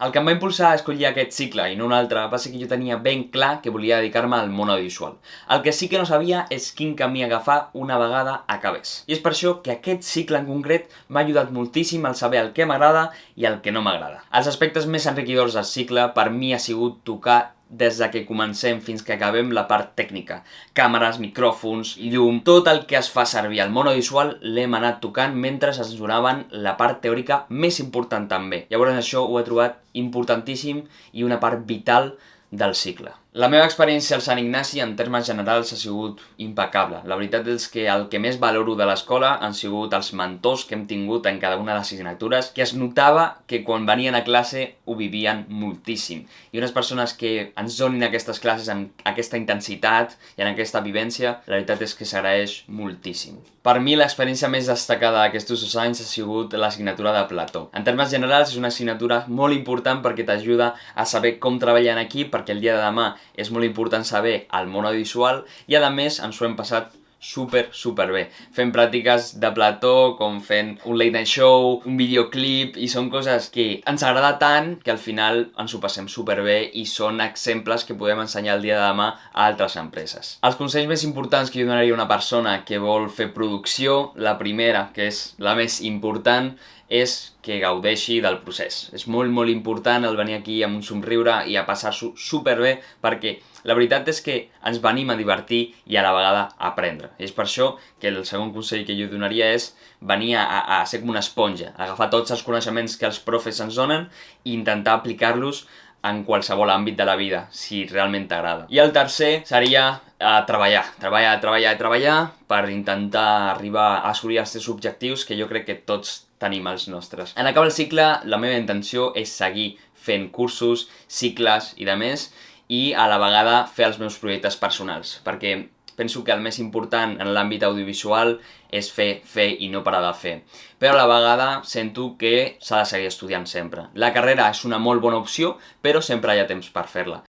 El que em va impulsar a escollir aquest cicle i no un altre va ser que jo tenia ben clar que volia dedicar-me al món audiovisual. El que sí que no sabia és quin camí agafar una vegada acabés. I és per això que aquest cicle en concret m'ha ajudat moltíssim al saber el que m'agrada i el que no m'agrada. Els aspectes més enriquidors del cicle per mi ha sigut tocar des de que comencem fins que acabem la part tècnica. Càmeres, micròfons, llum, tot el que es fa servir al món audiovisual l'hem anat tocant mentre ens donaven la part teòrica més important també. Llavors això ho he trobat importantíssim i una part vital del cicle. La meva experiència al Sant Ignasi en termes generals ha sigut impecable. La veritat és que el que més valoro de l'escola han sigut els mentors que hem tingut en cada una de les assignatures, que es notava que quan venien a classe ho vivien moltíssim. I unes persones que ens donin aquestes classes amb aquesta intensitat i en aquesta vivència, la veritat és que s'agraeix moltíssim. Per mi l'experiència més destacada d'aquests 2 anys ha sigut l'assignatura de Plató. En termes generals és una assignatura molt important perquè t'ajuda a saber com treballar en equip, perquè el dia de demà és molt important saber el món audiovisual i a més ens ho hem passat super bé. Fent pràctiques de Plató, com fent un late night show, un videoclip, i són coses que ens agrada tant que al final ens ho passem superbé i són exemples que podem ensenyar el dia de demà a altres empreses. Els consells més importants que jo donaria a una persona que vol fer producció, la primera, que és la més important, és que gaudeixi del procés. És molt important el venir aquí amb un somriure i a passar-s'ho superbé perquè la veritat és que ens venim a divertir i a la vegada a aprendre. I és per això que el segon consell que jo donaria és venir a ser com una esponja, agafar tots els coneixements que els profes ens donen i intentar aplicar-los en qualsevol àmbit de la vida, si realment t'agrada. I el tercer seria treballar per intentar arribar a assolir els teus objectius, que jo crec que tots tenim els nostres. En acabar el cicle, la meva intenció és seguir fent cursos, cicles i demés, i a la vegada fer els meus projectes personals, perquè penso que el més important en l'àmbit audiovisual és fer i no parar de fer. Però a la vegada sento que s'ha de seguir estudiant sempre. La carrera és una molt bona opció, però sempre hi ha temps per fer-la.